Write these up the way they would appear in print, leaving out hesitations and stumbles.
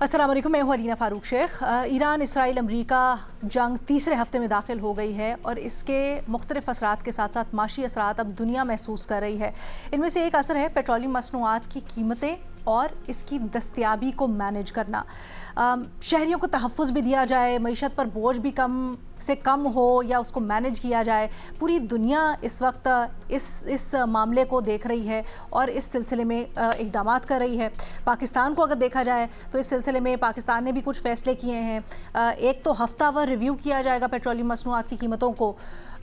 अस्सलाम वालेकुम, मैं हूँ अलीना फ़ारूक शेख। ईरान इसराइल अमरीका जंग तीसरे हफ्ते में दाखिल हो गई है और इसके मुख्तलिफ असरात के साथ साथ माशी असरात अब दुनिया महसूस कर रही है। इनमें से एक असर है पेट्रोलियम मसनूआत की कीमतें और इसकी दस्तयाबी को मैनेज करना। शहरियों को तहफ़्फ़ुज़ भी दिया जाए, मईशत पर बोझ भी कम से कम हो या उसको मैनेज किया जाए। पूरी दुनिया इस वक्त इस मामले को देख रही है और इस सिलसिले में इक़दामात कर रही है। पाकिस्तान को अगर देखा जाए तो इस सिलसिले में पाकिस्तान ने भी कुछ फ़ैसले किए हैं। एक तो हफ्तावार रिव्यू किया जाएगा पेट्रोलियम मसनूआत की कीमतों को।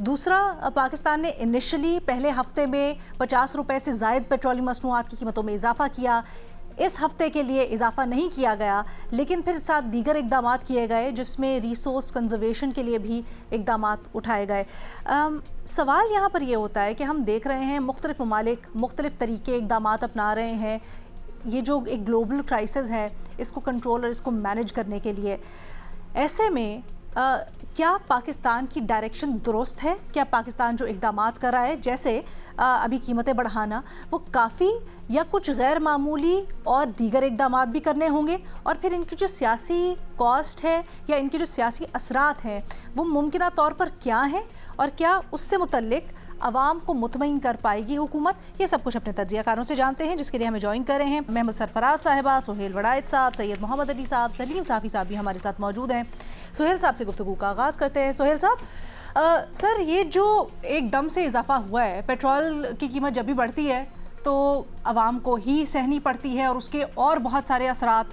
दूसरा, पाकिस्तान ने इनिशियली पहले हफ्ते में 50 रुपये से ज़ायद पेट्रोलियम मसनूआत की कीमतों में इजाफा किया। इस हफ्ते के लिए इजाफा नहीं किया गया, लेकिन फिर साथ दीगर इक़दामात किए गए जिसमें रिसोर्स कंजर्वेशन के लिए भी इक़दामात उठाए गए। सवाल यहाँ पर यह होता है कि हम देख रहे हैं मुख्तलिफ ममालिक मुख्तलिफ तरीके इक़दामात अपना रहे हैं ये जो एक ग्लोबल क्राइसिस है इसको कंट्रोल और इसको मैनेज करने के लिए। ऐसे में क्या पाकिस्तान की डायरेक्शन दुरुस्त है? क्या पाकिस्तान जो इक़दामात कर रहा है, जैसे अभी कीमतें बढ़ाना, वो काफ़ी या कुछ गैर मामूली और दीगर इक़दामात भी करने होंगे? और फिर इनकी जो सियासी कॉस्ट है या इनके जो सियासी असरात हैं वो मुमकिना तौर पर क्या हैं और क्या उससे मुतल्लिक आवाम को मुतमईन कर पाएगी हुकूमत? ये सब कुछ अपने तज्ज़ियाकारों से जानते हैं, जिसके लिए हमें ज्वाइन कर रहे हैं महमूद सरफराज साहिबा, सुहेल वड़ाइद साहब, सैयद मोहम्मद अली साहब, सलीम साफ़ी साहब भी हमारे साथ मौजूद हैं। सुहेल साहब से गुफ्तगू का आगाज़ करते हैं। सुहेल साहब, सर, ये जो एकदम से इजाफा हुआ है, पेट्रोल की कीमत जब भी बढ़ती है तो आवाम को ही सहनी पड़ती है और उसके और बहुत सारे असरात।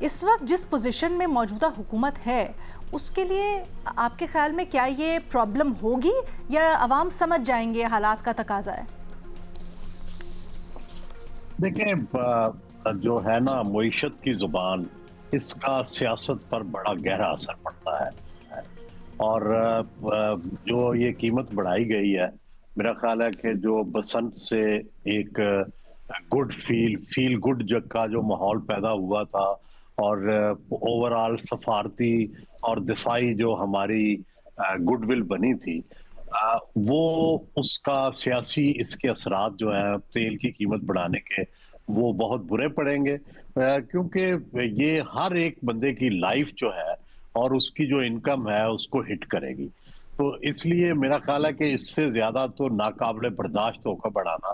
इस वक्त जिस पोजीशन में मौजूदा हुकूमत है उसके लिए आपके ख्याल में क्या ये प्रॉब्लम होगी या अवाम समझ जाएंगे हालात का तकाजा है? देखें, जो है ना मईशत की जुबान, इसका सियासत पर बड़ा गहरा असर पड़ता है। और जो ये कीमत बढ़ाई गई है, मेरा ख्याल है कि जो बसंत से एक फील गुड जग का जो माहौल पैदा हुआ था और ओवरऑल सफारती और दिफाई जो हमारी गुडविल बनी थी, वो उसका सियासी इसके असरात जो है तेल की कीमत बढ़ाने के, वो बहुत बुरे पड़ेंगे, क्योंकि ये हर एक बंदे की लाइफ जो है और उसकी जो इनकम है उसको हिट करेगी। तो इसलिए मेरा ख्याल है कि इससे ज्यादा तो नाकाबिले बर्दाश्त होकर बढ़ाना,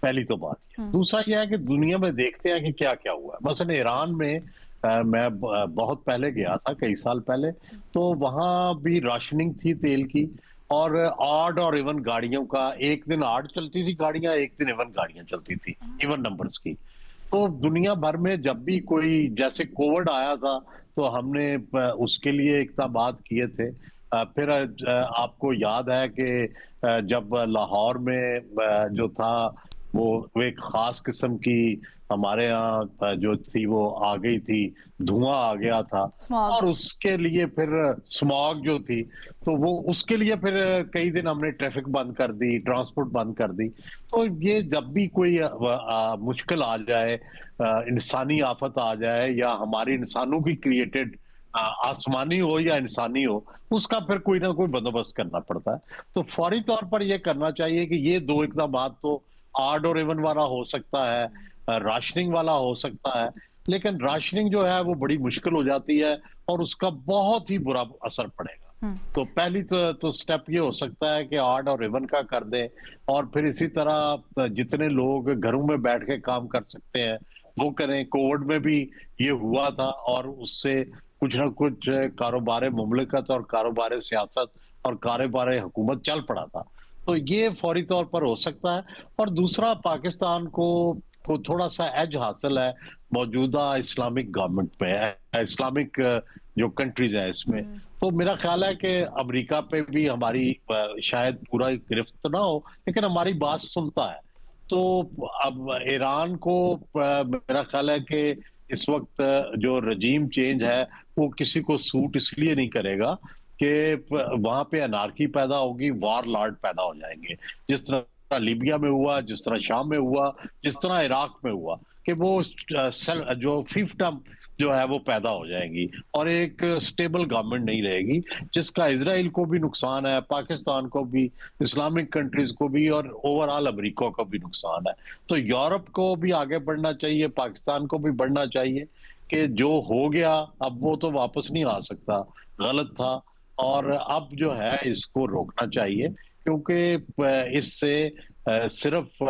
पहली तो बात। दूसरा यह है कि दुनिया में देखते हैं कि क्या क्या हुआ है। मसलन ईरान में मैं बहुत पहले गया था, कई साल पहले, तो वहां भी राशनिंग थी तेल की, और ऑड और इवन गाड़ियों का, एक दिन ऑड चलती थी गाड़ियां, एक दिन इवन गाड़ियां चलती थी, इवन नंबर्स की। तो दुनिया भर में जब भी कोई, जैसे कोविड आया था तो हमने उसके लिए इक़दामात किए थे। फिर आपको याद है कि जब लाहौर में जो था वो एक खास किस्म की हमारे यहाँ जो थी वो आ गई थी, धुआं आ गया था, और उसके लिए फिर स्मॉग जो थी, तो वो उसके लिए फिर कई दिन हमने ट्रैफिक बंद कर दी, ट्रांसपोर्ट बंद कर दी। तो ये जब भी कोई मुश्किल आ जाए, इंसानी आफत आ जाए, या हमारी इंसानों की क्रिएटेड, आसमानी हो या इंसानी हो, उसका फिर कोई ना कोई बंदोबस्त करना पड़ता है। तो फौरी तौर पर यह करना चाहिए कि ये दो इक़दामात तो ऑड और इवन वाला हो सकता है, राशनिंग वाला हो सकता है, लेकिन राशनिंग जो है वो बड़ी मुश्किल हो जाती है और उसका बहुत ही बुरा असर पड़ेगा। तो पहली तो स्टेप ये हो सकता है कि ऑड और इवन का कर दें, और फिर इसी तरह जितने लोग घरों में बैठ के काम कर सकते हैं वो करें। कोविड में भी ये हुआ था और उससे कुछ ना कुछ कारोबार मुमलिकत और कारोबार सियासत और कारोबार हुकूमत चल पड़ा था। तो ये फौरी तौर पर हो सकता है। और दूसरा, पाकिस्तान को थोड़ा सा एज हासिल है मौजूदा इस्लामिक गवर्नमेंट पे, इस्लामिक जो कंट्रीज है इसमें। तो मेरा ख्याल है कि अमेरिका पे भी हमारी शायद पूरा गिरफ्त ना हो, लेकिन हमारी बात सुनता है। तो अब ईरान को मेरा ख्याल है कि इस वक्त जो रजीम चेंज है वो किसी को सूट इसलिए नहीं करेगा कि वहां पे अनार्की पैदा होगी, वार लॉर्ड पैदा हो जाएंगे, जिस तरह लीबिया में हुआ, जिस तरह शाम में हुआ, जिस तरह इराक में हुआ, कि वो जो फिफ्टम जो है वो पैदा हो जाएंगी और एक स्टेबल गवर्नमेंट नहीं रहेगी, जिसका इजराइल को भी नुकसान है, पाकिस्तान को भी, इस्लामिक कंट्रीज को भी, और ओवरऑल अमेरिका को भी नुकसान है। तो यूरोप को भी आगे बढ़ना चाहिए, पाकिस्तान को भी बढ़ना चाहिए। कि जो हो गया अब वो तो वापस नहीं आ सकता, गलत था और अब जो है इसको रोकना चाहिए क्योंकि इससे सिर्फ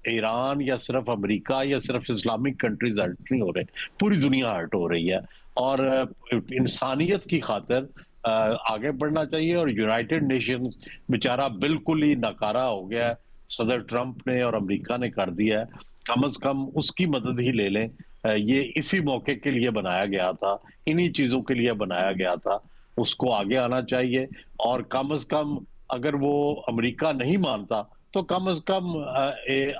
ईरान या सिर्फ अमेरिका या सिर्फ इस्लामिक कंट्रीज हर्ट नहीं हो रहे, पूरी दुनिया हर्ट हो रही है और इंसानियत की खातिर आगे बढ़ना चाहिए और यूनाइटेड नेशंस बेचारा बिल्कुल ही नकारा हो गया है। सदर ट्रंप ने और अमेरिका ने कर दिया है, कम से कम उसकी मदद ही ले लें। ये इसी मौके के लिए बनाया गया था, इन्हीं चीजों के लिए बनाया गया था, उसको आगे आना चाहिए और कम से कम अगर वो अमेरिका नहीं मानता तो कम से कम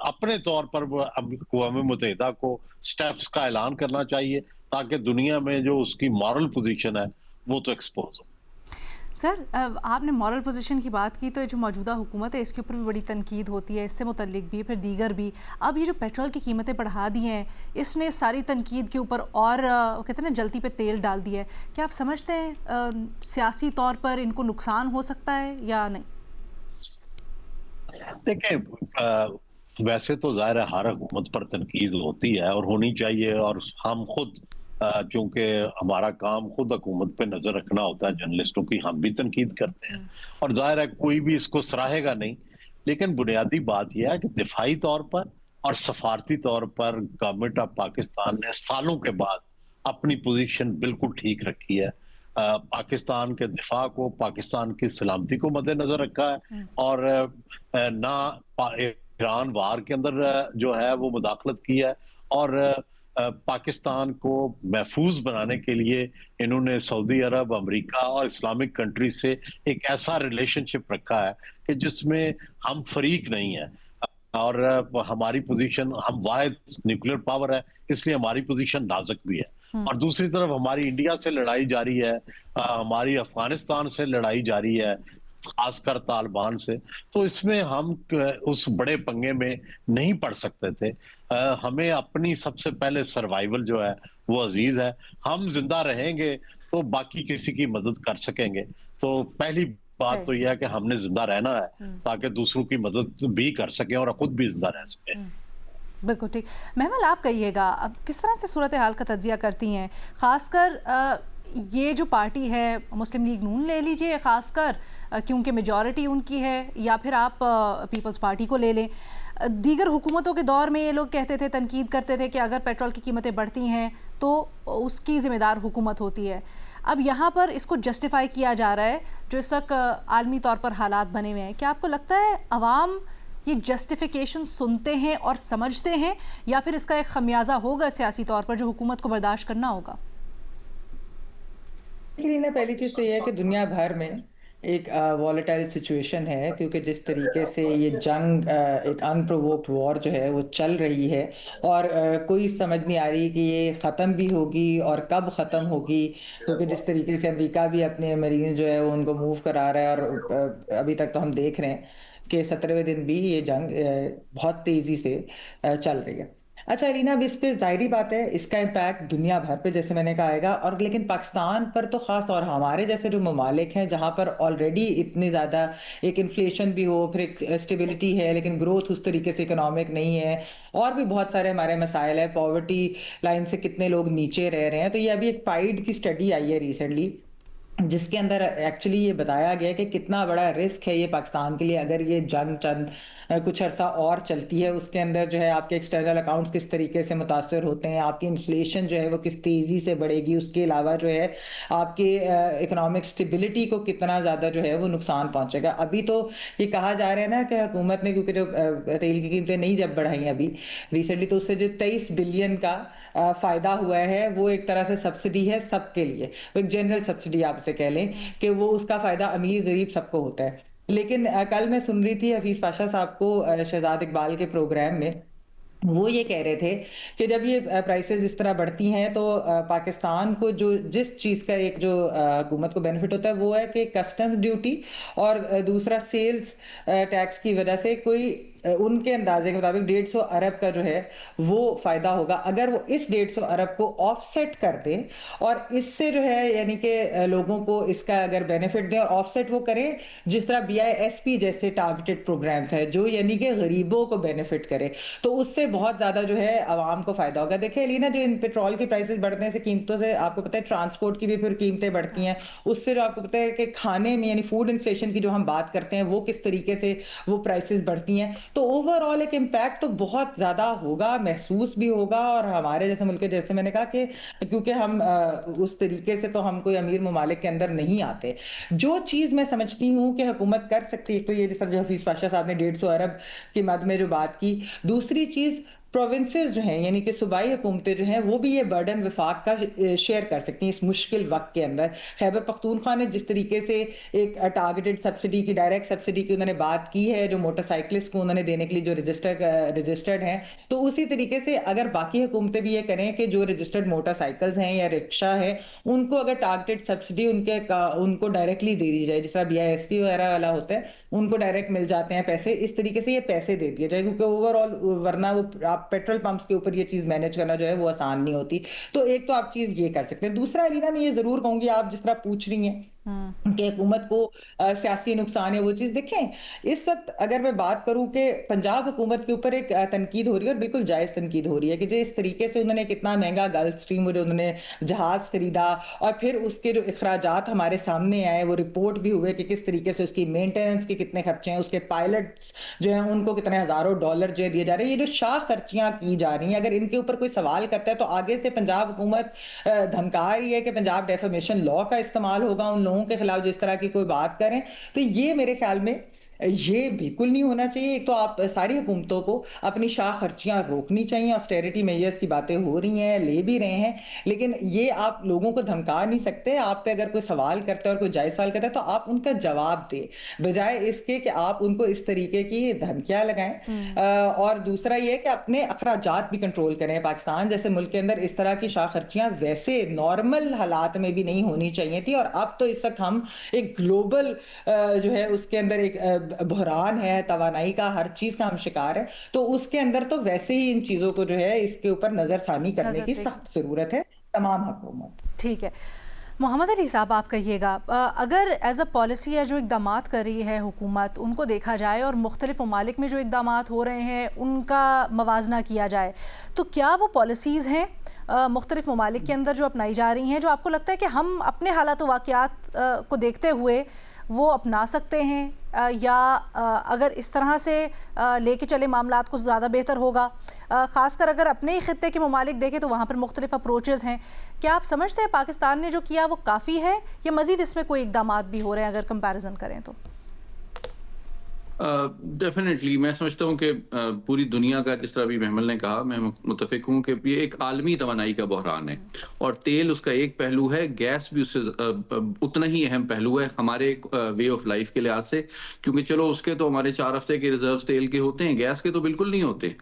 अपने तौर पर वो अक़वाम मुत्तहिदा को स्टेप्स का ऐलान करना चाहिए ताकि दुनिया में जो उसकी मॉरल पोजीशन है वो तो एक्सपोज हो। सर, आपने मॉरल पोजीशन की बात की तो ये जो मौजूदा हुकूमत है इसके ऊपर भी बड़ी तनकीद होती है, इससे मुतल्लिक भी फिर दीगर भी। अब ये जो पेट्रोल की कीमतें बढ़ा दी हैं इसने सारी तनकीद के ऊपर और कहते हैं ना जलती पे तेल डाल दिया है। क्या आप समझते हैं सियासी तौर पर इनको नुकसान हो सकता है या नहीं? देखिए वैसे तो ज़ाहिर है हर हुकूमत पर तनकीद होती है और होनी चाहिए और हम खुद चूंकि हमारा काम खुद हुकूमत पे नजर रखना होता है जर्नलिस्टों की, हम भी तनकीद करते हैं और जाहिर है कोई भी इसको सराहेगा नहीं, लेकिन बुनियादी बात यह है कि दिफाई तौर पर और सफारती तौर पर गवर्नमेंट ऑफ पाकिस्तान ने सालों के बाद अपनी पोजीशन बिल्कुल ठीक रखी है। पाकिस्तान के दिफा को, पाकिस्तान की सलामती को मद्देनजर रखा है और ना ईरान वार के अंदर जो है वो मुदाखलत की है और पाकिस्तान को महफूज बनाने के लिए इन्होंने सऊदी अरब, अमेरिका और इस्लामिक कंट्री से एक ऐसा रिलेशनशिप रखा है कि जिसमें हम फरीक नहीं है और हमारी पोजीशन, हम वाहिद न्यूक्लियर पावर है इसलिए हमारी पोजीशन नाजुक भी है और दूसरी तरफ हमारी इंडिया से लड़ाई जारी है, हमारी अफगानिस्तान से लड़ाई जारी है, खासकर तालिबान से। तो इसमें हम उस बड़े पंगे में नहीं पड़ सकते थे। हमें अपनी सबसे पहले सर्वाइवल जो है वो अजीज है, हम जिंदा रहेंगे तो बाकी किसी की मदद कर सकेंगे। तो पहली बात तो यह है कि हमने जिंदा रहना है ताकि दूसरों की मदद भी कर सकें और खुद भी जिंदा रह सकें। बिल्कुल ठीक। महमल, आप कहिएगा अब किस तरह से सूरत हाल का तज्जिया करती हैं, खासकर ये जो पार्टी है मुस्लिम लीग नून ले लीजिए, खासकर क्योंकि मेजॉरिटी उनकी है, या फिर आप पीपल्स पार्टी को ले लें। दीगर हुकूमतों के दौर में ये लोग कहते थे, तनकीद करते थे कि अगर पेट्रोल की कीमतें बढ़ती हैं तो उसकी ज़िम्मेदार हुकूमत होती है। अब यहाँ पर इसको जस्टिफाई किया जा रहा है जो इस वक्त आलमी तौर पर हालात बने हुए हैं। क्या आपको लगता है अवाम ये जस्टिफिकेशन सुनते हैं और समझते हैं, या फिर इसका एक खमियाजा होगा सियासी तौर पर जो हुकूमत को बर्दाश्त करना होगा? देखिए, पहली चीज़ तो ये है कि दुनिया भर में एक वॉलेटाइल सिचुएशन है, क्योंकि जिस तरीके से ये जंग एक अनप्रोवोक्ड वॉर जो है वो चल रही है और कोई समझ नहीं आ रही कि ये ख़त्म भी होगी और कब ख़त्म होगी, क्योंकि जिस तरीके से अमेरिका भी अपने मरीन जो है वो उनको मूव करा रहा है और अभी तक तो हम देख रहे हैं कि 17वें दिन भी ये जंग बहुत तेज़ी से चल रही है। अच्छा रीना, अब इस पे ज़ाहिरी बात है इसका इम्पैक्ट दुनिया भर पे जैसे मैंने कहा आएगा, और लेकिन पाकिस्तान पर तो ख़ास तौर हमारे जैसे जो ममालिक हैं जहाँ पर ऑलरेडी इतनी ज़्यादा एक इन्फ्लेशन भी हो, फिर एक स्टेबिलिटी है लेकिन ग्रोथ उस तरीके से इकोनॉमिक नहीं है, और भी बहुत सारे हमारे मसाइल है, पॉवर्टी लाइन से कितने लोग नीचे रह रहे हैं। तो ये अभी एक पाइड की स्टडी आई है रिसेंटली जिसके अंदर एक्चुअली ये बताया गया कि कितना बड़ा रिस्क है ये पाकिस्तान के लिए अगर ये जंग चंद कुछ अरसा और चलती है। उसके अंदर जो है आपके एक्सटर्नल अकाउंट्स किस तरीके से मुतासर होते हैं, आपकी इन्फ्लेशन जो है वो किस तेज़ी से बढ़ेगी, उसके अलावा जो है आपके इकोनॉमिक स्टेबिलिटी को कितना ज़्यादा जो है वो नुकसान पहुंचेगा। अभी तो ये कहा जा रहा है ना कि हुकूमत ने, क्योंकि जो तेल की कीमतें नहीं जब बढ़ाई अभी रिसेंटली, तो उससे जो 23 बिलियन का फ़ायदा हुआ है वो एक तरह से सब्सिडी है सबके लिए, वो एक जनरल सब्सिडी आपसे कह लें कि वो उसका फ़ायदा अमीर गरीब सबको होता है। लेकिन कल मैं सुन रही थी हफीज़ पाशा साहब को शहजाद इकबाल के प्रोग्राम में, वो ये कह रहे थे कि जब ये प्राइसेस इस तरह बढ़ती हैं तो पाकिस्तान को जो जिस चीज़ का एक जो हुकूमत को बेनिफिट होता है वो है कि कस्टम ड्यूटी और दूसरा सेल्स टैक्स की वजह से कोई उनके अंदाजे के मुताबिक 150 अरब का जो है वो फायदा होगा अगर वो इस 150 अरब को ऑफसेट कर दें और इससे जो है यानी कि लोगों को इसका अगर बेनिफिट दें और ऑफसेट वो करें जिस तरह BISP जैसे टारगेटेड प्रोग्राम्स है जो यानी कि गरीबों को बेनिफिट करे, तो उससे बहुत ज्यादा जो है आवाम को फायदा होगा। देखिए एलिना, जो इन पेट्रोल की प्राइसेस बढ़ने से कीमतों से आपको पता है ट्रांसपोर्ट की भी फिर कीमतें बढ़ती हैं, उससे जो आपको पता है कि खाने में यानी फूड इन्फ्लेशन की जो हम बात करते हैं वो किस तरीके से वो प्राइसेस बढ़ती हैं, तो ओवरऑल एक इम्पैक्ट तो बहुत ज्यादा होगा, महसूस भी होगा। और हमारे जैसे मुल्क, जैसे मैंने कहा कि क्योंकि हम उस तरीके से तो हम कोई अमीर ममालिक के अंदर नहीं आते। जो चीज मैं समझती हूँ कि हुकूमत कर सकती है, तो ये जिस तरह जो हफीज पाशा साहब ने 150 अरब की मद में जो बात की, दूसरी चीज प्रोविंसेस जो हैं यानी कि सूबाई हुकूमतें जो हैं वो भी ये बर्डन विफाक का शेयर कर सकती हैं इस मुश्किल वक्त के अंदर। खैबर पख्तूनख्वा ने जिस तरीके से एक टारगेटेड सब्सिडी की, डायरेक्ट सब्सिडी की उन्होंने बात की है जो मोटरसाइकिलिस्ट को उन्होंने देने के लिए जो रजिस्टर्ड हैं, तो उसी तरीके से अगर बाकी हुकूमतें भी ये करें कि जो रजिस्टर्ड मोटरसाइकिल्स हैं या रिक्शा है उनको अगर टारगेटेड सब्सिडी उनको डायरेक्टली दे दी जाए, जिस तरह BISP वगैरह वाला होता है उनको डायरेक्ट मिल जाते हैं पैसे, इस तरीके से ये पैसे दे दिए जाए, क्योंकि ओवरऑल वरना वो आप पेट्रोल पंप्स के ऊपर ये चीज मैनेज करना जो है वो आसान नहीं होती। तो एक तो आप चीज ये कर सकते हैं। दूसरा अलीना, मैं ये जरूर कहूंगी, आप जिस तरह पूछ रही हैं कि हुकूमत को सियासी नुकसान है वो चीज, देखें इस वक्त अगर मैं बात करूं कि पंजाब हुकूमत के ऊपर एक तनकीद हो रही है और बिल्कुल जायज तनकीद हो रही है कि जिस तरीके से उन्होंने कितना महंगा गल्फ स्ट्रीम जो उन्होंने जहाज खरीदा और फिर उसके जो अखराजात हमारे सामने आए वो रिपोर्ट भी हुए कि किस तरीके से उसकी मेंटेनेंस के कितने खर्चे हैं, उसके पायलट्स जो हैं उनको कितने हजारों डॉलर जो दिए जा रहे हैं, ये जो शाह खर्चियां की जा रही हैं, अगर इनके ऊपर कोई सवाल करता है तो आगे से पंजाब हुकूमत धमका रही है कि पंजाब डेफेमेशन लॉ का इस्तेमाल होगा उन लोगों के खिलाफ जिस तरह की कोई बात करें। तो ये मेरे ख्याल में ये बिल्कुल नहीं होना चाहिए। एक तो आप सारी हुकूमतों को अपनी शाह खर्चियां रोकनी चाहिए, ऑस्टेरिटी मेजर्स की बातें हो रही हैं, ले भी रहे हैं, लेकिन ये आप लोगों को धमका नहीं सकते। आप पे अगर कोई सवाल करता है और कोई जायज सवाल करता है तो आप उनका जवाब दें, बजाय इसके कि आप उनको इस तरीके की धमकियां लगाएं। और दूसरा ये कि अपने अखराजात भी कंट्रोल करें। पाकिस्तान जैसे मुल्क के अंदर इस तरह की शाह खर्चियां वैसे नॉर्मल हालात में भी नहीं होनी चाहिए थी, और अब तो इस वक्त हम एक ग्लोबल जो है उसके अंदर एक बहरान है, तवानाई का, हर चीज का हम शिकार है, तो उसके अंदर तो वैसे ही इन चीजों को जो है इसके ऊपर नजरसानी करने की सख्त जरूरत है तमाम हुकूमत। ठीक है मोहम्मद अली साहब, आप कहिएगा अगर एज अ पॉलिसी है जो इकदाम कर रही है हुकूमत उनको देखा जाए और मुख्तलिफ ममालिक में जो इकदाम हो रहे हैं उनका मवाजना किया जाए, तो क्या वो पॉलिसीज़ हैं मुख्तलिफ ममालिक के अंदर जो अपनाई जा रही हैं जो आपको लगता है कि हम अपने हालात वाक़यात को देखते हुए वो अपना सकते हैं, या अगर इस तरह से लेके चले मामलात को ज़्यादा बेहतर होगा? ख़ासकर अगर अपने ही ख़ित्ते के ममालिक देखें तो वहाँ पर मुख्तलिफ अप्रोचेज़ हैं। क्या आप समझते हैं पाकिस्तान ने जो किया वो काफ़ी है या मज़ीद इसमें कोई इक़दाम भी हो रहे हैं अगर कंपैरिजन करें तो? डेफिनेटली मैं समझता हूँ कि पूरी दुनिया का, जिस तरह अभी महमल ने कहा, मैं मुत्तफिक हूँ कि ये एक आलमी तवानाई का बहरान है और तेल उसका एक पहलू है, गैस भी उससे उतना ही अहम पहलू है हमारे वे ऑफ लाइफ के लिहाज से, क्योंकि चलो उसके तो हमारे 4 हफ्ते के रिजर्व तेल के होते हैं, गैस के तो बिल्कुल नहीं होते।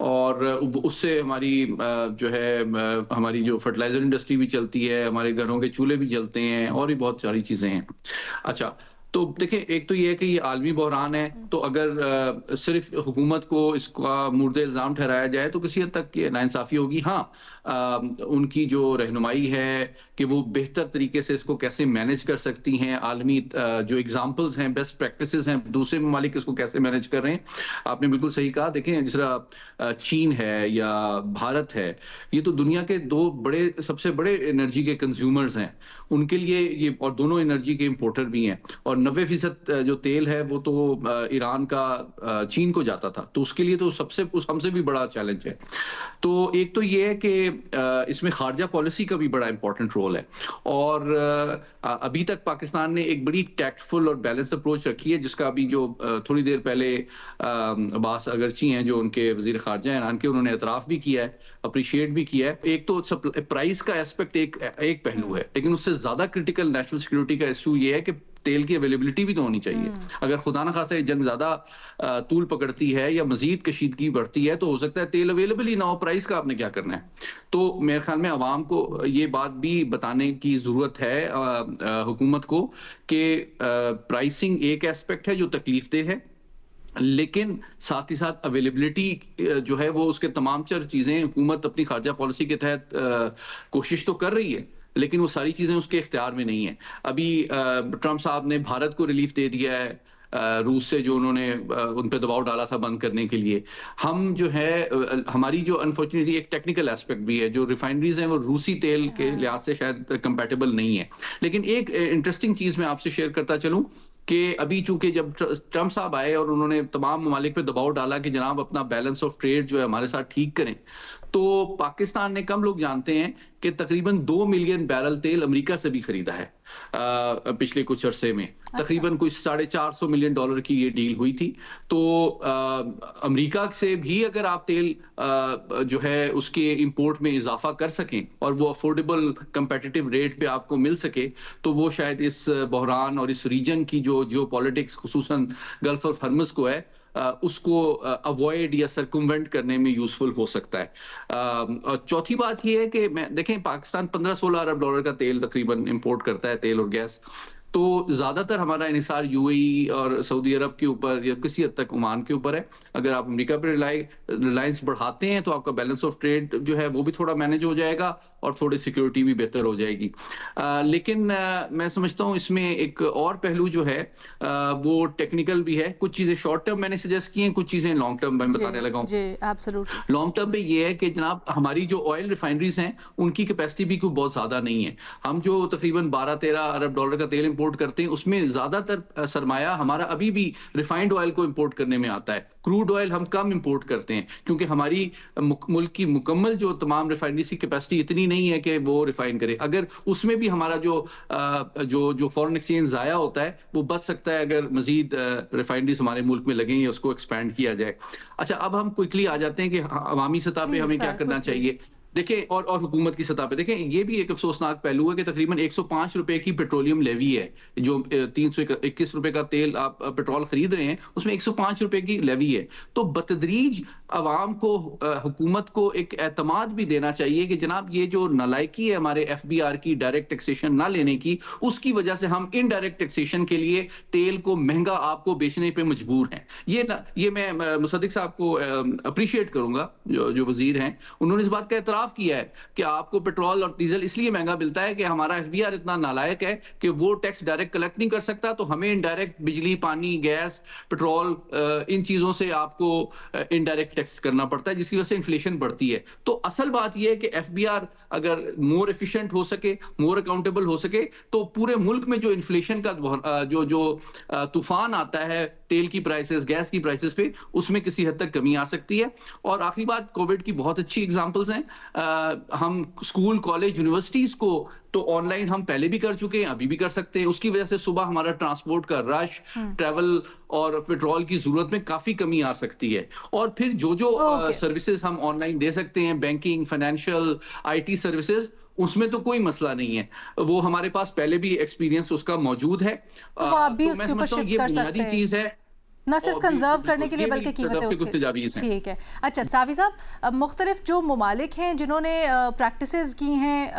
और उससे हमारी जो है हमारी जो फर्टिलाइजर इंडस्ट्री भी चलती है, हमारे घरों के चूल्हे भी जलते हैं और भी बहुत सारी चीज़ें हैं। अच्छा, तो देखिए एक तो ये है कि ये आलमी बहरान है, तो अगर सिर्फ हुकूमत को इसका मुर्द इल्ज़ाम ठहराया जाए तो किसी हद तक ये नाइंसाफ़ी होगी। हाँ, उनकी जो रहनुमाई है कि वो बेहतर तरीके से इसको कैसे मैनेज कर सकती हैं, आलमी जो एग्जांपल्स हैं, बेस्ट प्रैक्टिसेस हैं, दूसरे ममालिक इसको कैसे मैनेज कर रहे हैं, आपने बिल्कुल सही कहा। देखें जिस तरह चीन है या भारत है, ये तो दुनिया के 2 सबसे बड़े एनर्जी के कंज्यूमर्स हैं, उनके लिए ये, और दोनों एनर्जी के इम्पोर्टर भी हैं, और 90% जो तेल है वो तो ईरान का चीन को जाता था, तो उसके लिए तो हमसे भी बड़ा चैलेंज है। तो एक तो ये है कि इसमें खारजा पॉलिसी का भी बड़ा इंपॉर्टेंट रोल है, और अभी तक पाकिस्तान ने एक बड़ी टैक्टफुल और बैलेंस्ड अप्रोच रखी है, जिसका अभी जो थोड़ी देर पहले अब्बास अगरची हैं जो उनके वजीर खारजा ईरान के, उन्होंने एतराफ़ भी किया है, अप्रिशिएट भी किया है। एक तो प्राइस का एस्पेक्ट एक पहलू है, लेकिन उससे ज़्यादा क्रिटिकल नेशनल सिक्योरिटी का इशू ये है कि तेल की अवेलेबिलिटी भी तो होनी चाहिए। अगर खुदा ना खासा जंग ज्यादा तूल पकड़ती है या मजीद कशीदगी बढ़ती है तो हो सकता है तेल अवेलेबल ही ना हो, प्राइस का आपने क्या करना है। तो मेरे ख्याल में आवाम को ये बात भी बताने की जरूरत है हुकूमत को कि प्राइसिंग एक एस्पेक्ट है जो तकलीफ देह है, लेकिन साथ ही साथ अवेलेबिलिटी जो है वो उसके तमाम चीज़ें हुकूमत अपनी खारजा पॉलिसी के तहत कोशिश तो कर रही है, लेकिन वो सारी चीज़ें उसके इख्तियार में नहीं है। अभी ट्रंप साहब ने भारत को रिलीफ दे दिया है रूस से, जो उन्होंने उन पे दबाव डाला था बंद करने के लिए। हम जो है हमारी जो अनफॉर्चुनेटली एक टेक्निकल एस्पेक्ट भी है, जो रिफाइनरीज हैं वो रूसी तेल के लिहाज से शायद कंपैटिबल नहीं है। लेकिन एक इंटरेस्टिंग चीज़ मैं आपसे शेयर करता चलूँ कि अभी चूंकि जब ट्रम्प साहब आए और उन्होंने तमाम ममालिक पे दबाव डाला कि जनाब अपना बैलेंस ऑफ ट्रेड जो है हमारे साथ ठीक करें, तो पाकिस्तान ने, कम लोग जानते हैं कि तकरीबन 2 मिलियन बैरल तेल अमेरिका से भी खरीदा है पिछले कुछ अरसे में। तकरीबन कुछ $450 मिलियन की ये डील हुई थी। तो अमेरिका से भी अगर आप तेल जो है उसके इंपोर्ट में इजाफा कर सकें और वो अफोर्डेबल कंपेटिटिव रेट पे आपको मिल सके, तो वो शायद इस बहरान और इस रीजन की जो जियोपॉलिटिक्स खुसूसन गल्फ ऑफ हर्मस को है उसको अवॉइड या सर्कुमवेंट करने में यूजफुल हो सकता है। और चौथी बात ये है कि देखें पाकिस्तान 15-16 अरब डॉलर का तेल तकरीबन इंपोर्ट करता है, तेल और गैस। तो ज्यादातर हमारा इन्हिसार यूएई और सऊदी अरब के ऊपर या किसी हद तक ओमान के ऊपर है। अगर आप अमेरिका पर रिलायंस बढ़ाते हैं तो आपका बैलेंस ऑफ ट्रेड जो है वो भी थोड़ा मैनेज हो जाएगा और थोड़ी सिक्योरिटी भी बेहतर हो जाएगी। लेकिन मैं समझता हूँ इसमें एक और पहलू जो है वो टेक्निकल भी है। कुछ चीजें शॉर्ट टर्म मैंने सजेस्ट की हैं, कुछ चीजें लॉन्ग टर्म मैं बताने लगा हूँ। लॉन्ग टर्म में ये है कि जनाब हमारी जो ऑयल रिफाइनरीज हैं उनकी कैपेसिटी भी कोई बहुत ज्यादा नहीं है। हम जो तकरीबन 12-13 अरब डॉलर का तेल इंपोर्ट करते हैं उसमें ज्यादातर सरमाया हमारा अभी भी रिफाइंड ऑयल को इंपोर्ट करने में आता है। क्रूड ऑयल हम कम इंपोर्ट करते हैं क्योंकि हमारी मुल्क की मुकम्मल जो तमाम रिफाइनरी की कैपेसिटी इतनी नहीं है कि वो रिफाइन करे। अगर उसमें भी हमारा जो फॉरेन एक्सचेंज जाया होता है वो बच सकता है अगर मजीद रिफाइनरीज हमारे मुल्क में लगें या उसको एक्सपैंड किया जाए। अच्छा, अब हम क्विकली आ जाते हैं कि अवामी सतह पे हमें क्या करना चाहिए। देखें और हुकूमत की सतह पे देखें, ये भी एक अफसोसनाक पहलू है कि तकरीबन 105 रुपए की पेट्रोलियम लेवी है। जो 321 रुपए का तेल आप पेट्रोल खरीद रहे हैं उसमें 105 रुपए की लेवी है। तो बतदरीज अवाम को, हुकूमत को एक एतमाद भी देना चाहिए कि जनाब ये जो नालायकी है हमारे एफबीआर की डायरेक्ट टैक्सेशन ना लेने की, उसकी वजह से हम इनडायरेक्ट टैक्सेशन के लिए तेल को महंगा आपको बेचने पे मजबूर हैं। ये मैं मुसद्दिक साहब को अप्रिशिएट करूंगा जो वजीर हैं, उन्होंने इस बात का एतराफ किया है कि आपको पेट्रोल और डीजल इसलिए महंगा मिलता है कि हमारा एफबीआर इतना नालायक है कि वो टैक्स डायरेक्ट कलेक्ट नहीं कर सकता, तो हमें इनडायरेक्ट बिजली, पानी, गैस, पेट्रोल इन चीजों से आपको इनडायरेक्ट टैक्स करना पड़ता है, जिसकी वजह से इन्फ्लेशन बढ़ती है। तो असल बात यह है कि एफबीआर अगर मोर एफिशिएंट हो सके, मोर अकाउंटेबल हो सके, तो पूरे मुल्क में जो इन्फ्लेशन का जो तूफान आता है तेल की प्राइसेस, गैस की प्राइसेस पे, उसमें किसी हद तक कमी आ सकती है। और आखिरी बात, कोविड की बहुत अच्छी एग्जांपल्स हैं। हम स्कूल, कॉलेज, यूनिवर्सिटीज को तो ऑनलाइन हम पहले भी कर चुके हैं, अभी भी कर सकते हैं। उसकी वजह से सुबह हमारा ट्रांसपोर्ट का रश, ट्रैवल और पेट्रोल की जरूरत में काफी कमी आ सकती है। और फिर जो सर्विसेज हम ऑनलाइन दे सकते हैं, बैंकिंग, फाइनेंशियल, आईटी सर्विसेज, उसमें तो कोई मसला नहीं है। वो हमारे पास पहले भी एक्सपीरियंस उसका मौजूद है। तो आप भी तो उसके मैं ऊपर समझता हूँ शिफ्ट ये कर सकते बुनियादी हैं, चीज है, न सिर्फ कंजर्व करने के लिए बल्कि ये भी कीमतें तरफ से उसके, गुफ्तजावीज़ हैं। ठीक है। अच्छा सावी साहब, मुख्तलिफ जो ममालिक हैं जिन्होंने प्रैक्टिसेस की हैं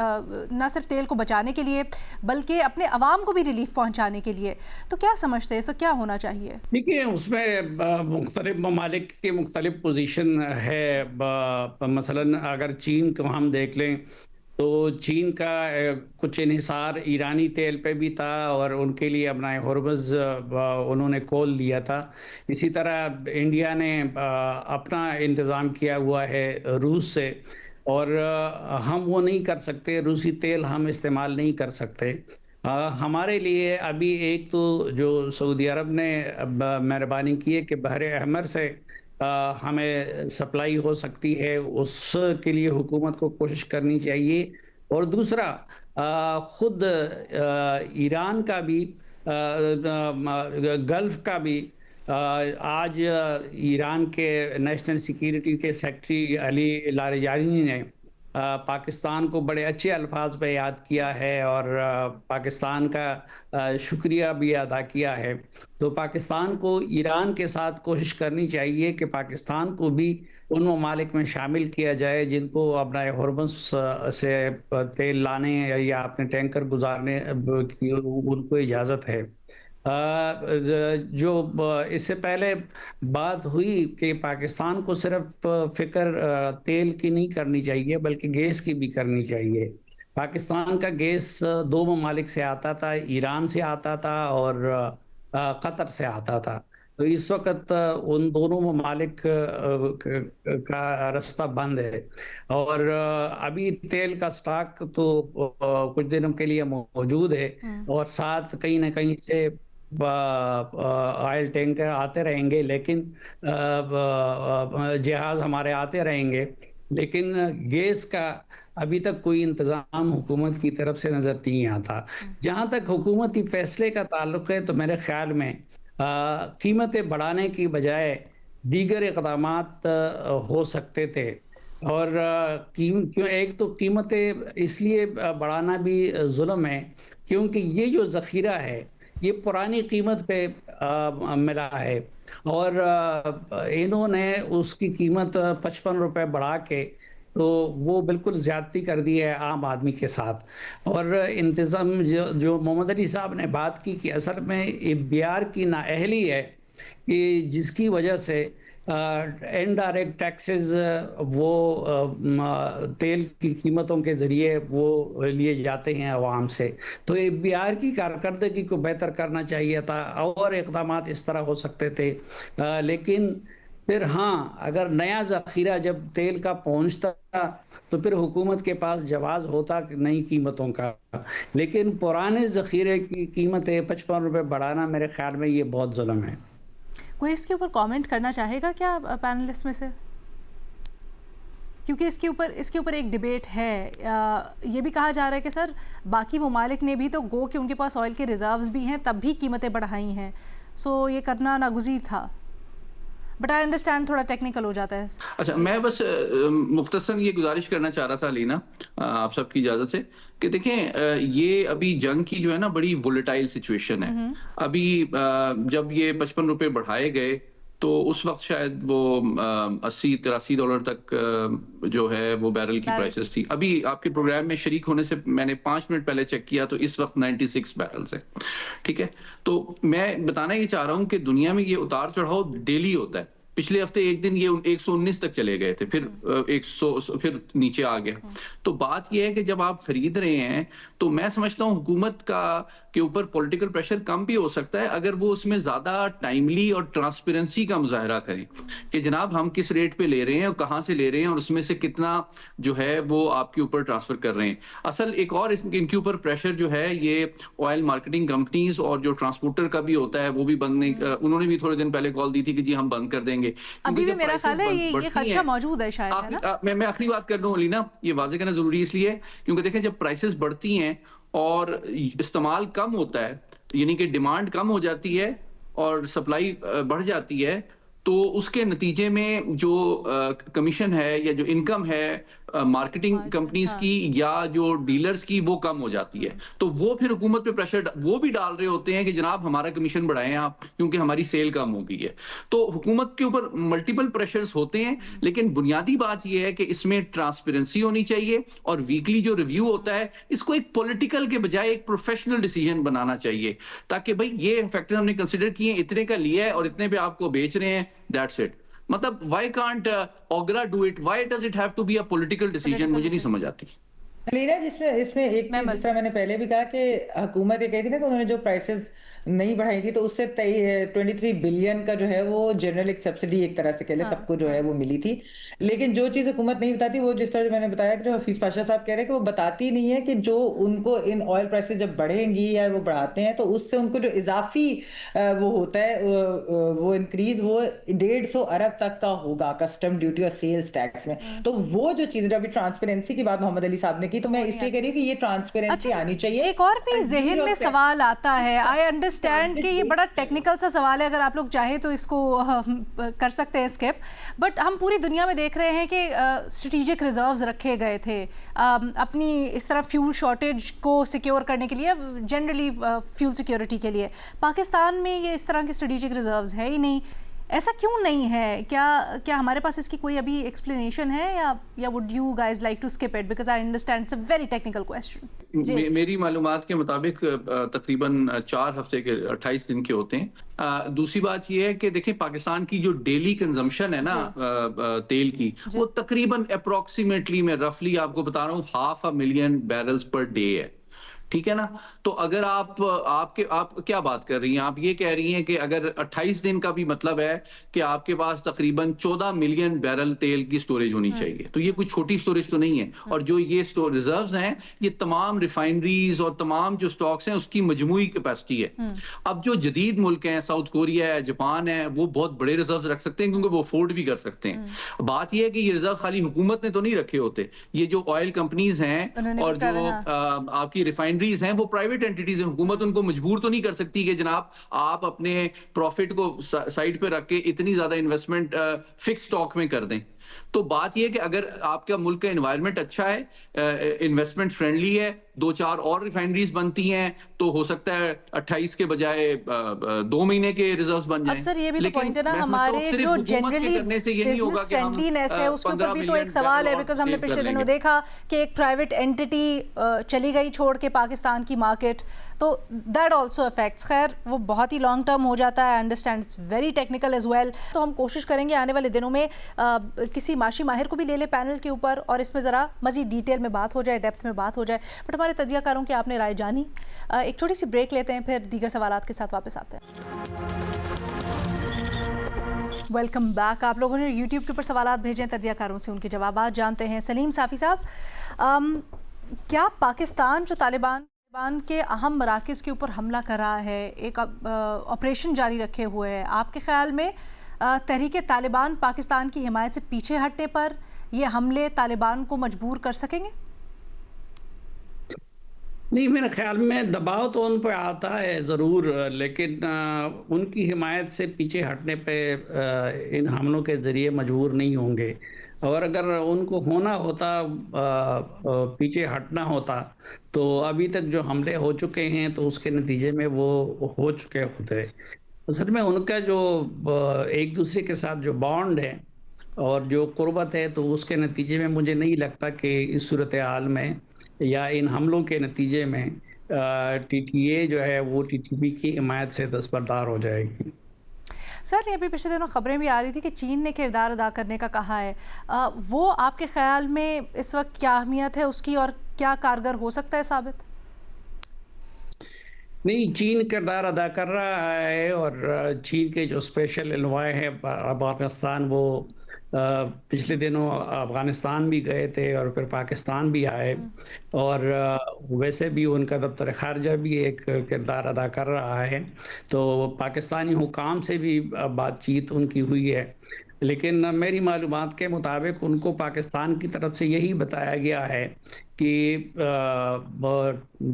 न सिर्फ तेल को बचाने के लिए बल्कि अपने अवाम को भी रिलीफ पहुंचाने के लिए, तो क्या समझते हैं इसका क्या होना चाहिए? देखिए, उसमें मुख्तलिफ ममालिक की मुख्तलिफ पोजीशन है। मसलन अगर चीन को हम देख लें तो चीन का कुछ इन्हिसार ईरानी तेल पे भी था और उनके लिए अपना हॉर्मुज़ उन्होंने खोल दिया था। इसी तरह इंडिया ने अपना इंतज़ाम किया हुआ है रूस से, और हम वो नहीं कर सकते, रूसी तेल हम इस्तेमाल नहीं कर सकते। हमारे लिए अभी एक तो जो सऊदी अरब ने मेहरबानी की है कि बहर अहमर से हमें सप्लाई हो सकती है, उसके लिए हुकूमत को कोशिश करनी चाहिए। और दूसरा, खुद ईरान का भी, गल्फ का भी, आज ईरान के नेशनल सिक्योरिटी के सेक्रेटरी अली लारिजानी ने पाकिस्तान को बड़े अच्छे अल्फाज में याद किया है और पाकिस्तान का शुक्रिया भी अदा किया है। तो पाकिस्तान को ईरान के साथ कोशिश करनी चाहिए कि पाकिस्तान को भी उन ममालिक में शामिल किया जाए जिनको अपना हॉर्मुज़ से तेल लाने या अपने टैंकर गुजारने की उनको इजाज़त है। जो इससे पहले बात हुई कि पाकिस्तान को सिर्फ फिक्र तेल की नहीं करनी चाहिए बल्कि गैस की भी करनी चाहिए। पाकिस्तान का गैस दो ममालिक से आता था, ईरान से आता था और कतर से आता था। तो इस वक्त उन दोनों ममालिक का रास्ता बंद है और अभी तेल का स्टॉक तो कुछ दिनों के लिए मौजूद है और साथ कहीं ना कहीं से ऑयल टैंकर आते रहेंगे, लेकिन जहाज हमारे आते रहेंगे, लेकिन गैस का अभी तक कोई इंतज़ाम हुकूमत की तरफ से नज़र नहीं आता। जहाँ तक हुकूमती फैसले का ताल्लुक है तो मेरे ख्याल में कीमतें बढ़ाने की बजाय दीगर इक़दामात हो सकते थे। और क्यों एक तो कीमतें इसलिए बढ़ाना भी जुल्म है क्योंकि ये जो ज़ख़ीरा है ये पुरानी कीमत पे मिला है और इन्होंने उसकी कीमत 55 रुपए बढ़ा के तो वो बिल्कुल ज़्यादती कर दी है आम आदमी के साथ। और इंतज़ाम जो मोहम्मद अली साहब ने बात की कि असल में बिहार की नाअहली है कि जिसकी वजह से इनडायरेक्ट टैक्सेस वो तेल की कीमतों के ज़रिए वो लिए जाते हैं अवाम से। तो ये बिहार की कारकर्दगी को बेहतर करना चाहिए था और इक़दामात इस तरह हो सकते थे। लेकिन फिर हाँ, अगर नया ज़ख़ीरा जब तेल का पहुंचता तो फिर हुकूमत के पास जवाज़ होता नई कीमतों का, लेकिन पुराने ज़ख़ीरे की कीमतें 55 रुपये बढ़ाना मेरे ख्याल में ये बहुत जुल्म है। कोई इसके ऊपर कमेंट करना चाहेगा क्या पैनलिस्ट में से? क्योंकि इसके ऊपर एक डिबेट है। ये भी कहा जा रहा है कि सर बाकी ममालिक ने भी तो गो कि उनके पास ऑयल के रिजर्व्स भी हैं तब भी कीमतें बढ़ाई हैं, सो ये करना नागुज़ीर था। बट आई अंडरस्टैंड थोड़ा टेक्निकल हो जाता है। अच्छा, मैं बस मुख्तसरन ये गुजारिश करना चाह रहा था लीना, आप सबकी इजाजत से, कि देखें ये अभी जंग की जो है ना बड़ी वोलेटाइल सिचुएशन है। अभी जब ये 55 रुपए बढ़ाए गए तो उस वक्त शायद वो 80-83 डॉलर तक जो है वो बैरल की प्राइसेस थी। अभी आपके प्रोग्राम में शरीक होने से मैंने 5 मिनट पहले चेक किया तो इस वक्त 96 बैरल्स है। ठीक है, तो मैं बताना ये चाह रहा हूं कि दुनिया में ये उतार चढ़ाव डेली होता है। पिछले हफ्ते एक दिन ये 119 तक चले गए थे, फिर 100 फिर नीचे आ गया। तो बात यह है कि जब आप खरीद रहे हैं तो मैं समझता हूं हुकूमत के ऊपर पॉलिटिकल प्रेशर कम भी हो सकता है अगर वो उसमें ज्यादा टाइमली और ट्रांसपेरेंसी का मुजाहरा करें कि जनाब हम किस रेट पे ले रहे हैं और कहां से ले रहे हैं और उसमें से कितना जो है वो आपके ऊपर ट्रांसफर कर रहे हैं। असल एक और इनके ऊपर प्रेशर जो है ये ऑयल मार्केटिंग कंपनीज और जो ट्रांसपोर्टर का भी होता है, वो भी बंद नहीं, उन्होंने भी थोड़े दिन पहले कॉल दी थी कि जी हम बंद कर देंगे। अभी भी मेरा ख्याल है ये खदशा मौजूद है शायद, है ना? मैं आखिरी बात कर दूं लीना, ये वाज़ेह करना जरूरी इसलिए क्योंकि देखें जब प्राइसेस बढ़ती हैं और इस्तेमाल कम होता है, यानी कि डिमांड कम हो जाती है और सप्लाई बढ़ जाती है, तो उसके नतीजे में जो कमीशन है या जो इनकम है मार्केटिंग कंपनीज की या जो डीलर्स की वो कम हो जाती है। तो वो फिर हुकूमत पे प्रेशर वो भी डाल रहे होते हैं कि जनाब हमारा कमीशन बढ़ाएं आप, क्योंकि हमारी सेल कम हो गई है। तो हुकूमत के ऊपर मल्टीपल प्रेशर्स होते हैं, लेकिन बुनियादी बात यह है कि इसमें ट्रांसपेरेंसी होनी चाहिए और वीकली जो रिव्यू होता है इसको एक पॉलिटिकल के बजाय एक प्रोफेशनल डिसीजन बनाना चाहिए, ताकि भाई ये फैक्टर हमने कंसिडर किए, इतने का लिया है और इतने पे आपको बेच रहे हैं, दैट्स इट। मतलब why can't Ogra do it? Why does it have to be a political decision? मुझे नहीं समझ आती। लीना, इसमें एक चीज जिस तरह मैंने पहले भी कहा कि हुकूमत ये कहती ना कि उन्होंने जो प्राइसेस नहीं बढ़ाई थी तो उससे 23 बिलियन का जो है वो जनरल एक सब्सिडी एक तरह से कह ले सबको जो है वो मिली थी। लेकिन जो चीज हुकूमत नहीं बताती वो जिस तरह मैंने बताया कि जो हफीज पाशा साहब कह रहे हैं कि वो बताती नहीं है कि जो उनको इन ऑयल प्राइसेस जब बढ़ेंगी या वो बढ़ाते हैं तो उससे उनको जो इजाफी वो होता है वो इंक्रीज वो 150 अरब तक का होगा कस्टम ड्यूटी और सेल्स टैक्स में। तो वो जो चीज अभी ट्रांसपेरेंसी की बात मोहम्मद अली साहब ने की, तो मैं इसलिए कह रही हूँ कि ये ट्रांसपेरेंसी आनी चाहिए। एक और भी जहन में सवाल आता है, आई अंडरस्टैंड कि ये बड़ा टेक्निकल सा सवाल है, अगर आप लोग चाहे तो इसको कर सकते हैं स्किप, बट हम पूरी दुनिया में देख रहे हैं कि स्ट्रेटेजिक रिजर्व्स रखे गए थे अपनी इस तरह फ्यूल शॉर्टेज को सिक्योर करने के लिए, जनरली फ्यूल सिक्योरिटी के लिए। पाकिस्तान में ये इस तरह के स्ट्रेटेजिक रिजर्व्स है ही नहीं। ऐसा क्यों नहीं है? क्या हमारे पास इसकी कोई अभी एक्सप्लेनेशन है, या would you guys like to skip it, because I understand it's a very technical question. मेरी मालूमात के मुताबिक तकरीबन 4 हफ्ते के 28 दिन के होते हैं। दूसरी बात यह है कि देखिए, पाकिस्तान की जो डेली कंजम्पशन है ना तेल की, वो तकरीबन अप्रोक्सीमेटली, मैं रफली आपको बता रहा हूँ, 500,000 बैरल्स पर डे है। ठीक है ना? तो अगर आप क्या बात कर रही हैं? आप ये कह रही हैं कि अगर 28 दिन का भी मतलब है कि आपके पास तकरीबन 14 मिलियन बैरल तेल की स्टोरेज होनी चाहिए, तो ये कोई छोटी स्टोरेज तो नहीं है। और जो ये रिजर्व्स हैं, ये तमाम रिफाइनरीज और तमाम जो स्टॉक्स हैं उसकी मजमूई कैपेसिटी है। अब जो जदीद मुल्क हैं, साउथ कोरिया है, जापान है, वो बहुत बड़े रिजर्व्स रख सकते हैं क्योंकि वो अफोर्ड भी कर सकते हैं। बात यह है कि ये रिजर्व खाली हुकूमत ने तो नहीं रखे होते, ये जो ऑयल कंपनीज हैं और जो आपकी रिफाइनरी हैं, वो प्राइवेट एंटिटीज हैं। हुकूमत उनको मजबूर तो नहीं कर सकती कि जनाब आप अपने प्रॉफिट को साइड पे रख के इतनी ज्यादा इन्वेस्टमेंट फिक्स स्टॉक में कर दें। तो बात यह है कि अगर आपका मुल्क का एनवायरनमेंट अच्छा है, इन्वेस्टमेंट फ्रेंडली है, 2-4 और रिफाइनरीज बनती हैं, तो हो सकता है 28 के बजाय 2 महीने के रिजर्व्स बन जाएं। अब सर ये भी तो पॉइंट है ना, हमारे जो जनरली बिजनेस फ्रेंडलीनेस है उसके ऊपर भी तो एक सवाल है, बिकॉज हमने पिछले दिनों देखा कि एक प्राइवेट एंटिटी चली गई छोड़ के पाकिस्तान की मार्केट, तो दैट ऑल्सो अफेक्ट्स। खैर वो बहुत ही लॉन्ग टर्म हो जाता है, I understand it's very technical as well. तो हम कोशिश करेंगे आने वाले दिनों में किसी माशी माहिर को भी ले ले पैनल के ऊपर, और इसमें ज़रा मज़ीद डिटेल में बात हो जाए, डेप्थ में बात हो जाए। बट हमारे तजियाकारों की आपने राय जानी। एक छोटी सी ब्रेक लेते हैं, फिर दीगर सवालात के साथ वापस आते हैं। Welcome back. आप लोगों ने यूट्यूब के ऊपर सवालात भेजे, तजियाकारों से उनके जवाब जानते हैं। सलीम साफ़ी साहब, क्या पाकिस्तान जो तालिबान के अहम मराकज़ के ऊपर हमला कर रहा है, एक ऑपरेशन जारी रखे हुए है, आपके ख्याल में तहरीक तालिबान पाकिस्तान की हिमायत से पीछे हटने पर ये हमले तालिबान को मजबूर कर सकेंगे? नहीं, मेरे ख्याल में दबाव तो उन पर आता है ज़रूर, लेकिन उनकी हिमायत से पीछे हटने पे इन हमलों के ज़रिए मजबूर नहीं होंगे। और अगर उनको होना होता, पीछे हटना होता, तो अभी तक जो हमले हो चुके हैं तो उसके नतीजे में वो हो चुके होते। असल में उनका जो एक दूसरे के साथ जो बॉन्ड है और जो कुर्बत है, तो उसके नतीजे में मुझे नहीं लगता कि इस सूरत हाल में या इन हमलों के नतीजे में टीटीए जो है वो टीटीपी की हिमायत से दस्तबरदार हो जाएगी। सर ये भी पिछले दिनों खबरें भी आ रही थी कि चीन ने किरदार अदा करने का कहा है, वो आपके ख्याल में इस वक्त क्या अहमियत है उसकी और क्या कारगर हो सकता है साबित? नहीं, चीन किरदार अदा कर रहा है, और चीन के जो स्पेशल एनवॉय है पाकिस्तान, वो पिछले दिनों अफ़गानिस्तान भी गए थे और फिर पाकिस्तान भी आए, और वैसे भी उनका दफ्तर ख़ारजा भी एक किरदार अदा कर रहा है। तो पाकिस्तानी हुकाम से भी बातचीत उनकी हुई है, लेकिन मेरी मालूमात के मुताबिक उनको पाकिस्तान की तरफ से यही बताया गया है कि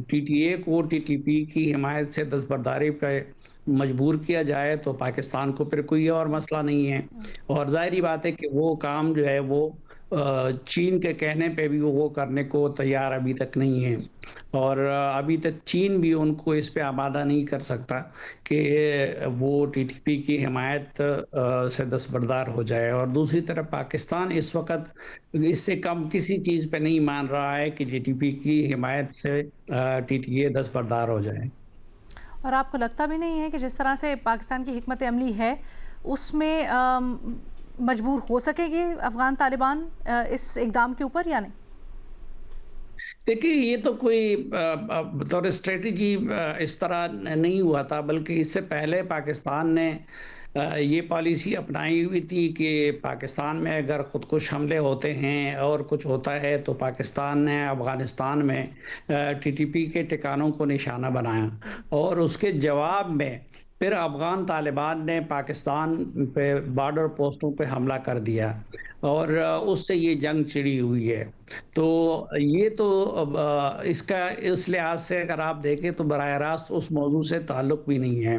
टीटीए को टीटीपी की हिमायत से दस्तबरदारी पर मजबूर किया जाए तो पाकिस्तान को फिर कोई और मसला नहीं है। और ज़ाहिरी बात है कि वो काम जो है वो चीन के कहने पे भी वो करने को तैयार अभी तक नहीं है, और अभी तक चीन भी उनको इस पे आमादा नहीं कर सकता कि वो टीटीपी की हिमायत से दस्तबरदार हो जाए। और दूसरी तरफ पाकिस्तान इस वक्त इससे कम किसी चीज़ पे नहीं मान रहा है कि टीटीपी की हिमायत से टीटीए दस्तबरदार हो जाए। और आपको लगता भी नहीं है कि जिस तरह से पाकिस्तान की हिकमत अमली है उसमें मजबूर हो सकेगी अफगान तालिबान इस इकदाम के ऊपर, या नहीं? देखिए, ये तो कोई बतौर स्ट्रेटजी इस तरह नहीं हुआ था, बल्कि इससे पहले पाकिस्तान ने ये पॉलिसी अपनाई हुई थी कि पाकिस्तान में अगर ख़ुदकुश हमले होते हैं और कुछ होता है तो पाकिस्तान ने अफ़गानिस्तान में टीटीपी के ठिकानों को निशाना बनाया, और उसके जवाब में फिर अफ़गान तालिबान ने पाकिस्तान पे बॉर्डर पोस्टों पे हमला कर दिया, और उससे ये जंग छिड़ी हुई है। तो ये तो इसका इस लिहाज से अगर आप देखें तो बराह रास्त उस मौजू से ताल्लुक़ भी नहीं है।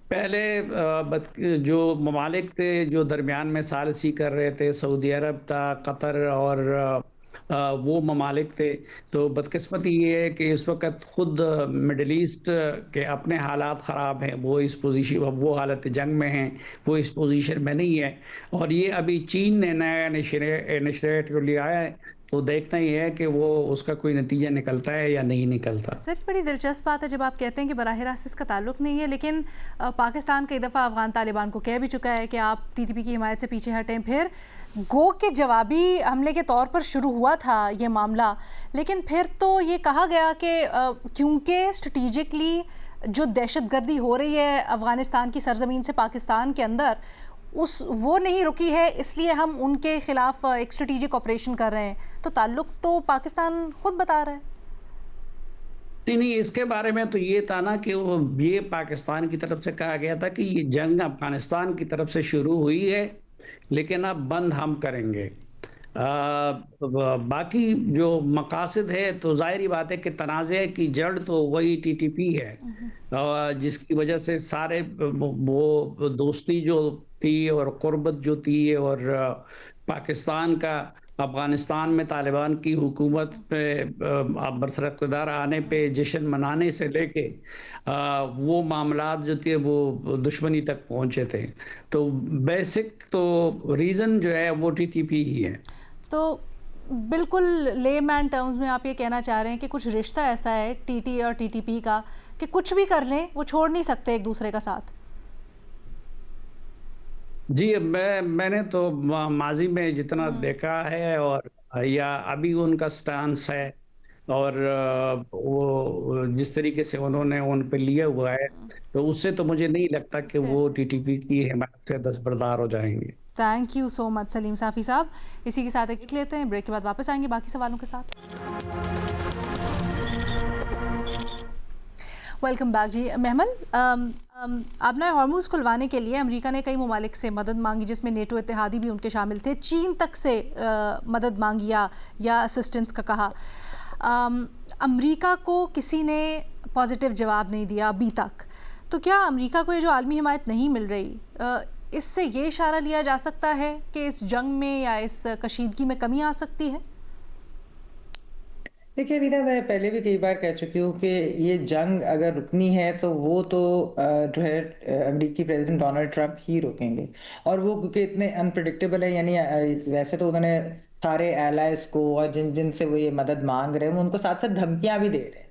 पहले जो ममालिक थे जो दरमियान में सालसी कर रहे थे, सऊदी अरब था, कतर और वो ममालिक थे। तो बदकिस्मती ये है कि इस वक्त खुद मिडल ईस्ट के अपने हालात ख़राब हैं, वो इस पोजीशन, वो हालत जंग में हैं, वो इस पोजीशन में नहीं है। और ये अभी चीन ने नया इनिशिएटिव लिया है, तो देखना ही है कि वो उसका कोई नतीजा निकलता है या नहीं निकलता। सर बड़ी दिलचस्प बात है जब आप कहते हैं कि बराह रास्त इसका ताल्लुक नहीं है, लेकिन पाकिस्तान कई दफ़ा अफगान तालिबान को कह भी चुका है कि आप टीटीपी की हिमायत से पीछे हटें। फिर गो के जवाबी हमले के तौर पर शुरू हुआ था ये मामला, लेकिन फिर तो ये कहा गया कि क्योंकि स्ट्रेटिजिकली जो दहशतगर्दी हो रही है अफ़गानिस्तान की सरजमीन से पाकिस्तान के अंदर, वो नहीं रुकी है, इसलिए हम उनके खिलाफ एक स्ट्रेटेजिक ऑपरेशन कर रहे हैं। तो ताल्लुक तो पाकिस्तान खुद बता रहा है। नहीं, इसके बारे में तो ये था ना कि ये पाकिस्तान की तरफ से कहा गया था कि ये जंग अफगानिस्तान की तरफ से शुरू हुई है, लेकिन अब बंद हम करेंगे। बाकी जो मकासद है तो जाहिर बात है कि तनाज़े की जड़ तो वही टीटीपी है, जिसकी वजह से सारे वो दोस्ती जो थी और कुर्बत जो थी, और पाकिस्तान का अफगानिस्तान में तालिबान की हुकूमत पे बरसर इक़्तिदार आने पे जश्न मनाने से लेके वो मामलात जो थे वो दुश्मनी तक पहुंचे थे। तो बेसिक तो रीज़न जो है वो टीटीपी ही है। तो बिल्कुल लेमैन टर्म्स में आप ये कहना चाह रहे हैं कि कुछ रिश्ता ऐसा है टीटी और टीटीपी का कि कुछ भी कर लें वो छोड़ नहीं सकते एक दूसरे का साथ। जी, मैंने तो माजी में जितना देखा है और या अभी उनका स्टांस है, और वो जिस तरीके से उन्होंने उन पे लिया हुआ है, तो उससे तो मुझे नहीं लगता कि वो टीटीपी की हिमायत से दस्तबरदार हो जाएंगे। Thank you so much Saleem Safi sahab. इसी के साथ एक लेते हैं, ब्रेक के बाद वापस आएंगे बाकी सवालों के साथ। वेलकम बैक जी। महमल, अब ना हॉर्मुज़ खुलवाने के लिए अमेरिका ने कई ममालिक से मदद मांगी, जिसमें नेटो इत्तेहादी भी उनके शामिल थे। चीन तक से मदद मांगी या असिस्टेंस का कहा। अमेरिका को किसी ने पॉजिटिव जवाब नहीं दिया अभी तक। तो क्या अमेरिका को ये जो आलमी हिमायत नहीं मिल रही, इससे ये इशारा लिया जा सकता है कि इस जंग में या इस कशीदगी में कमी आ सकती है? देखिए रीना, मैं पहले भी कई बार कह चुकी हूँ कि ये जंग अगर रुकनी है तो वो तो जो है अमेरिकी प्रेसिडेंट डोनाल्ड ट्रंप ही रोकेंगे। और वो क्योंकि इतने अनप्रिडिक्टेबल है, यानी वैसे तो उन्होंने सारे एलाइज को और जिन जिन से वो ये मदद मांग रहे हैं उनको साथ साथ धमकियां भी दे रहे हैं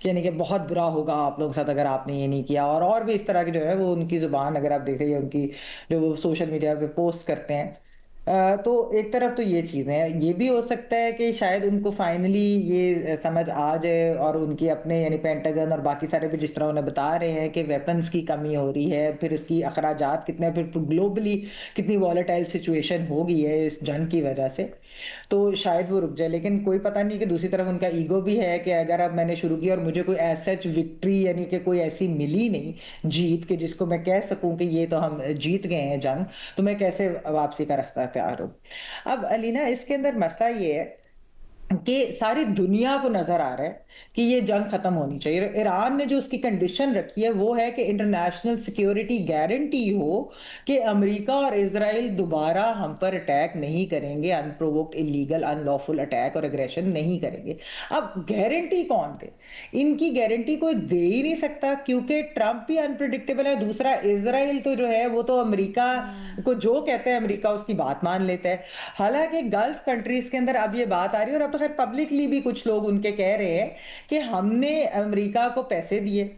कि यानी कि बहुत बुरा होगा आप लोगों के साथ अगर आपने ये नहीं किया, और भी इस तरह की जो है वो उनकी जुबान अगर आप देख रही है उनकी जो वो सोशल मीडिया पे पोस्ट करते हैं। तो एक तरफ तो ये चीज़ें हैं, ये भी हो सकता है कि शायद उनको फाइनली ये समझ आ जाए और उनकी अपने यानी पेंटागन और बाकी सारे भी जिस तरह उन्हें बता रहे हैं कि वेपन्स की कमी हो रही है, फिर इसकी अखराजात कितने, फिर ग्लोबली कितनी वॉलेटाइल सिचुएशन हो गई है इस जंग की वजह से, तो शायद वो रुक जाए। लेकिन कोई पता नहीं कि दूसरी तरफ उनका ईगो भी है कि अगर अब मैंने शुरू किया और मुझे कोई एज सच विक्ट्री यानी कि कोई ऐसी मिली नहीं जीत के जिसको मैं कह सकूं कि ये तो हम जीत गए हैं जंग, तो मैं कैसे वापसी का रास्ता तैयार हूं। अब अलीना, इसके अंदर मसला ये है कि सारी दुनिया को नजर आ रहा है कि ये जंग खत्म होनी चाहिए। ईरान ने जो उसकी कंडीशन रखी है वो है कि इंटरनेशनल सिक्योरिटी गारंटी हो कि अमेरिका और इजराइल दोबारा हम पर अटैक नहीं करेंगे, अनप्रोवोक्ड इलीगल अनलॉफुल अटैक और एग्रेशन नहीं करेंगे। अब गारंटी कौन दे? इनकी गारंटी कोई दे ही नहीं सकता क्योंकि ट्रंप भी अनप्रिडिक्टेबल है। दूसरा, इजराइल तो जो है वो तो अमेरिका को जो कहते हैं अमेरिका उसकी बात मान लेता है। हालांकि गल्फ कंट्रीज के अंदर अब ये बात आ रही है, और अब तो खैर पब्लिकली भी कुछ लोग उनके कह रहे हैं कि हमने अमेरिका को पैसे दिए,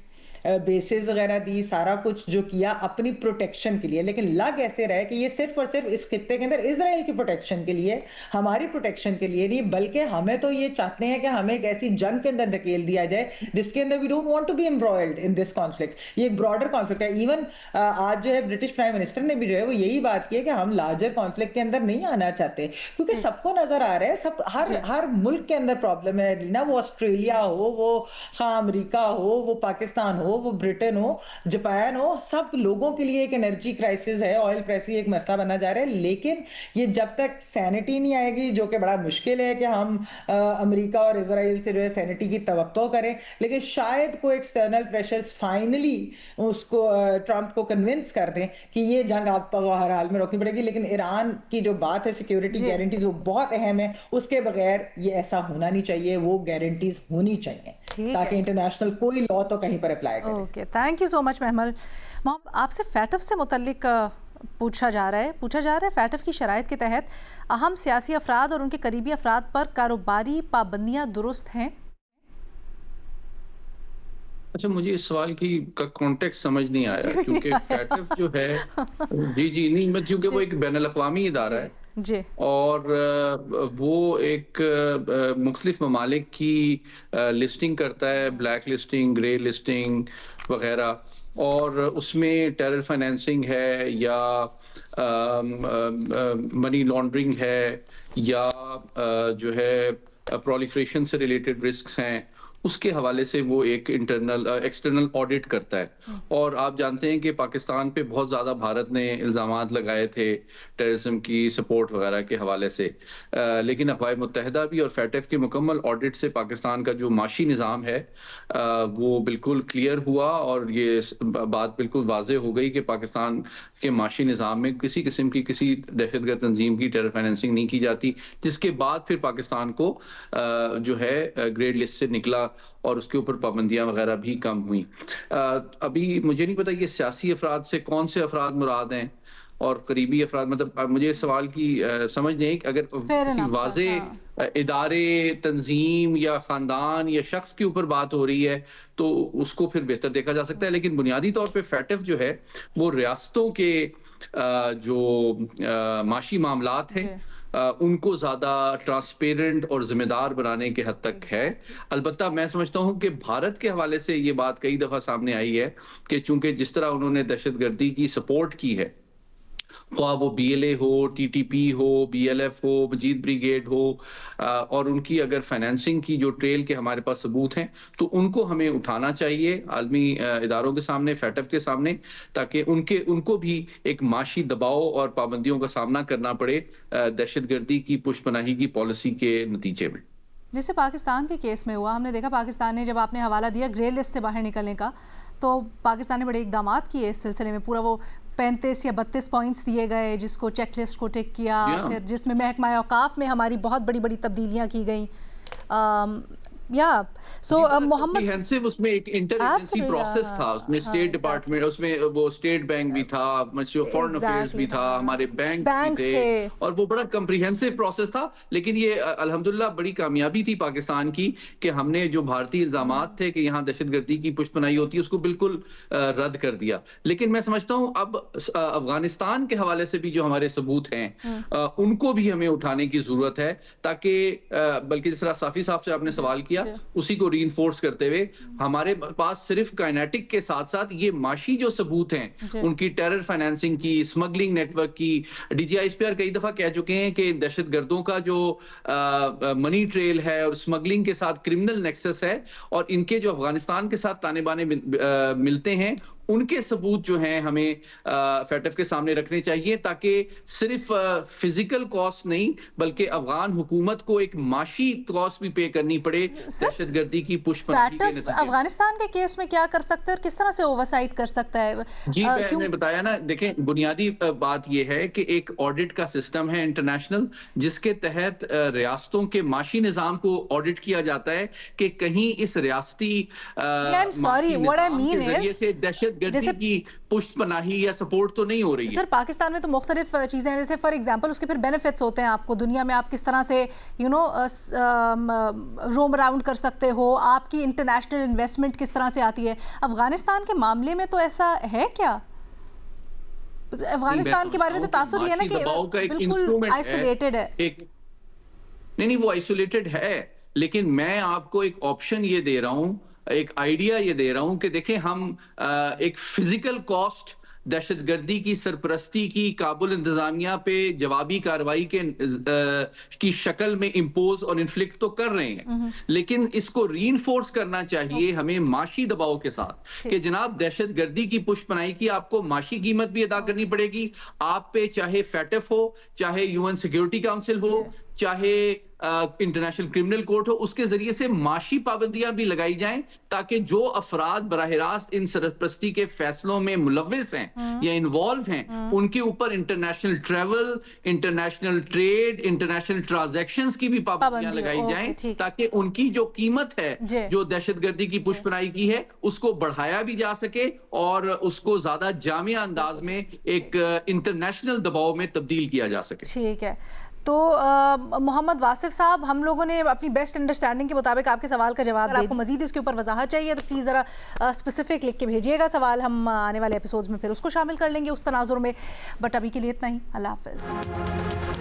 बेसेस वगैरह दी, सारा कुछ जो किया अपनी प्रोटेक्शन के लिए, लेकिन लग ऐसे रहा है कि ये सिर्फ और सिर्फ इस खित्ते के अंदर इजराइल की प्रोटेक्शन के लिए, हमारी प्रोटेक्शन के लिए नहीं, बल्कि हमें तो ये चाहते हैं कि हमें एक ऐसी जंग के अंदर धकेल दिया जाए जिसके अंदर we don't want to be embroiled in this conflict. ये एक ब्रॉडर कॉन्फ्लिक्ट है। इवन आज जो है ब्रिटिश प्राइम मिनिस्टर ने भी जो है वो यही बात की है कि हम लार्जर कॉन्फ्लिक्ट के अंदर नहीं आना चाहते, क्योंकि सबको नजर आ रहा है, सब हर मुल्क के अंदर प्रॉब्लम है ना, वो ऑस्ट्रेलिया हो, वो अमेरिका हो, वो पाकिस्तान हो, वो ब्रिटेन हो, जापान हो, सब लोगों के लिए एक एनर्जी क्राइसिस है, ऑयल क्राइसिस एक मसला बना जा रहा है। लेकिन ये जब तक सैनिटी नहीं आएगी, जो कि बड़ा मुश्किल है कि हम अमेरिका और इसराइल से जो है सैनिटी की तवक्को करें, लेकिन शायद कोई एक्सटर्नल प्रेशर्स फाइनली उसको ट्रंप को कन्विंस कर दें कि ये जंग आपको हर हाल में रोकनी पड़ेगी। लेकिन ईरान की जो बात है सिक्योरिटी जी। गारंटीज, वो बहुत अहम है, उसके बगैर ये ऐसा होना नहीं चाहिए, वो गारंटीज होनी चाहिए ठीक ताकि है। इंटरनेशनल कोई लॉ तो कहीं पर अप्लाई करे। Okay, thank you so much Mahmal. Mohammad, आपसे फैटफ से मुतल्लिक पूछा जा रहा है फैटफ की शराइत के तहत अहम सियासी अफराद और उनके करीबी अफराद पर कारोबारी पाबंदियां दुरुस्त हैं? अच्छा, मुझे इस सवाल का कॉन्टेक्स्ट समझ नहीं आया, क्योंकि फैटफ जो है जी नहीं, मैं क्योंकि वो एक बैनुल अक़वामी इदारा है जी। और वो एक मुख्तलिफ ममालिक की लिस्टिंग करता है, ब्लैक लिस्टिंग, ग्रे लिस्टिंग वगैरह, और उसमें टेरर फाइनेंसिंग है या मनी लॉन्ड्रिंग है या जो है प्रोलिफरेशन से रिलेटेड रिस्क्स हैं, उसके हवाले से वो एक एक्सटर्नल ऑडिट करता है। और आप जानते हैं कि पाकिस्तान पे बहुत ज़्यादा भारत ने इल्ज़ामात लगाए थे टेररिज्म की सपोर्ट वगैरह के हवाले से, लेकिन अक़वाम मुत्तहिदा भी और फैटफ के मुकम्मल ऑडिट से पाकिस्तान का जो माशी निज़ाम है वो बिल्कुल क्लियर हुआ और ये बात बिल्कुल वाज़ेह हो गई कि पाकिस्तान के माशी निज़ाम में किसी किस्म की किसी दहशतगर्द तंजीम की टेरर फाइनेंसिंग नहीं की जाती, जिसके बाद फिर पाकिस्तान को जो है ग्रेड लिस्ट से निकला और उसके ऊपर पाबंदियां वगैरह भी कम हुई। अभी मुझे नहीं पता ये सियासी अफराद से कौन से अफराद मुराद हैं और करीबी अफराद, मतलब मुझे इस सवाल की समझ नहीं है कि अगर किसी वाज़े इदारे, तंजीम या ख़ानदान या शख्स के ऊपर बात हो रही है तो उसको फिर बेहतर देखा जा सकता है। लेकिन बुनियादी तौर पे फैटफ जो है वो रियासतों के जो माशी मामलात हैं उनको ज़्यादा ट्रांसपेरेंट और ज़िम्मेदार बनाने के हद तक है। अलबत्ता मैं समझता हूँ कि भारत के हवाले से ये बात कई दफ़ा सामने आई है कि चूंकि जिस तरह उन्होंने दहशतगर्दी की सपोर्ट की है, ख्वाह वो BLA हो, TTP हो, BLF हो, मजीद ब्रिगेड हो, और उनकी अगर फाइनेंसिंग की जो ट्रेल के हमारे पास सबूत हैं तो उनको हमें उठाना चाहिए आलमी इदारों के सामने, फैटफ के सामने, ताकि उनको भी एक माशी दबाव और पाबंदियों का सामना करना पड़े दहशतगर्दी की पुष्पनाही की पॉलिसी के नतीजे में। जैसे पाकिस्तान के केस में हुआ, हमने देखा पाकिस्तान ने, जब आपने हवाला दिया ग्रे लिस्ट से बाहर निकलने का, तो पाकिस्तान ने बड़े इकदाम किए इस सिलसिले में। पूरा वो 35 या 32 पॉइंट्स दिए गए जिसको चेकलिस्ट को टिक किया, फिर जिसमें महकमा औकाफ में हमारी बहुत बड़ी बड़ी तब्दीलियां की गई। सो मोहम्मद, उसमें एक इंटर एजेंसी प्रोसेस था, उसमें स्टेट डिपार्टमेंट, उसमें वो स्टेट बैंक भी था, फॉरेन अफेयर्स भी था, हमारे बैंक भी थे, और वो बड़ा कम्प्रिहेंसिव प्रोसेस था। लेकिन ये अल्हम्दुलिल्लाह बड़ी कामयाबी थी पाकिस्तान की कि हमने जो भारतीय इल्जामात थे कि यहाँ दहशतगर्दी की पुष्पनाही होती है उसको बिल्कुल रद्द कर दिया। लेकिन मैं समझता हूँ अब अफगानिस्तान के हवाले से भी जो हमारे सबूत हैं उनको भी हमें उठाने की जरूरत है, ताकि बल्कि जिस तरह साफी साहब से आपने सवाल किया उसी को रीइंफोर्स करते हुए हमारे पास सिर्फ काइनेटिक के साथ साथ ये माशी जो सबूत हैं उनकी टेरर फाइनेंसिंग की, स्मगलिंग नेटवर्क की, DGISPR कई दफा कह चुके हैं कि दहशतगर्दों का जो मनी ट्रेल है और स्मगलिंग के साथ क्रिमिनल नेक्सस है और इनके जो अफगानिस्तान के साथ ताने बाने मिलते हैं उनके सबूत जो हैं हमें फैटफ के सामने रखने चाहिए, ताकि सिर्फ फिजिकल कॉस्ट नहीं बल्कि अफगान हुकूमत को एक माशी कॉस्ट भी पे करनी पड़े दहशतगर्दी की पुष्पनाही के नतीजे। अफगानिस्तान के केस में क्या कर सकते हैं और किस तरह से ओवरसाइट कर सकता है? जी मैंने बताया ना, देखें बुनियादी बात यह है कि एक ऑडिट का सिस्टम है इंटरनेशनल, जिसके तहत रियासतों के माशी निजाम को ऑडिट किया जाता है कि कहीं इस रियासती दहशतगर्दी की पुष्पनाही या सपोर्ट तो नहीं हो रही है। सर पाकिस्तान में तो मुख्तलिफ चीजें हैं, जैसे फॉर एग्जांपल उसके फिर बेनिफिट्स होते हैं आपको दुनिया में, आप किस तरह से रोम अराउंड कर सकते हो, आपकी इंटरनेशनल इन्वेस्टमेंट किस तरह से आती है। अफगानिस्तान के मामले में तो ऐसा है क्या? अफगानिस्तान के बारे में तो तासुर है ना कि बिल्कुल आइसोलेटेड है। नहीं वो आइसोलेटेड है, लेकिन मैं आपको एक ऑप्शन ये दे रहा हूं, एक आइडिया ये दे रहा हूं कि देखें हम एक फिजिकल कॉस्ट दहशतगर्दी की सरपरस्ती की काबुल इंतजामिया पे जवाबी कार्रवाई की शक्ल में इम्पोज और इन्फ्लिक्ट तो कर रहे हैं, लेकिन इसको रीइंफोर्स करना चाहिए हमें माशी दबाव के साथ कि जनाब दहशतगर्दी की पुष्पनाई की आपको माशी कीमत भी अदा करनी पड़ेगी। आप पे चाहे फैटफ हो, चाहे यूएन सिक्योरिटी काउंसिल हो, चाहे इंटरनेशनल क्रिमिनल कोर्ट हो, उसके जरिए से माशी पाबंदियां भी लगाई जाएं ताकि जो अफराद बराह रास्त इन सरपरस्ती के फैसलों में मुलव्विस हैं या इन्वॉल्व हैं, उनके ऊपर international travel, international trade, international transactions की भी पाबंदियां लगाई जाएं ताकि उनकी जो कीमत है जो दहशतगर्दी की पुष्पनाई की है उसको बढ़ाया भी जा सके और उसको ज्यादा जामिया अंदाज में एक इंटरनेशनल दबाव में तब्दील किया जा सके। ठीक है, तो मोहम्मद वासिफ साहब, हम लोगों ने अपनी बेस्ट अंडरस्टैंडिंग के मुताबिक आपके सवाल का जवाब दिया। आपको मजीद इसके ऊपर वजाहत चाहिए तो प्लीज़ ज़रा स्पेसिफिक लिख के भेजिएगा सवाल, हम आने वाले एपिसोड्स में फिर उसको शामिल कर लेंगे उस तनाजुर में। बट अभी के लिए इतना ही। अल्लाह हाफ़िज़।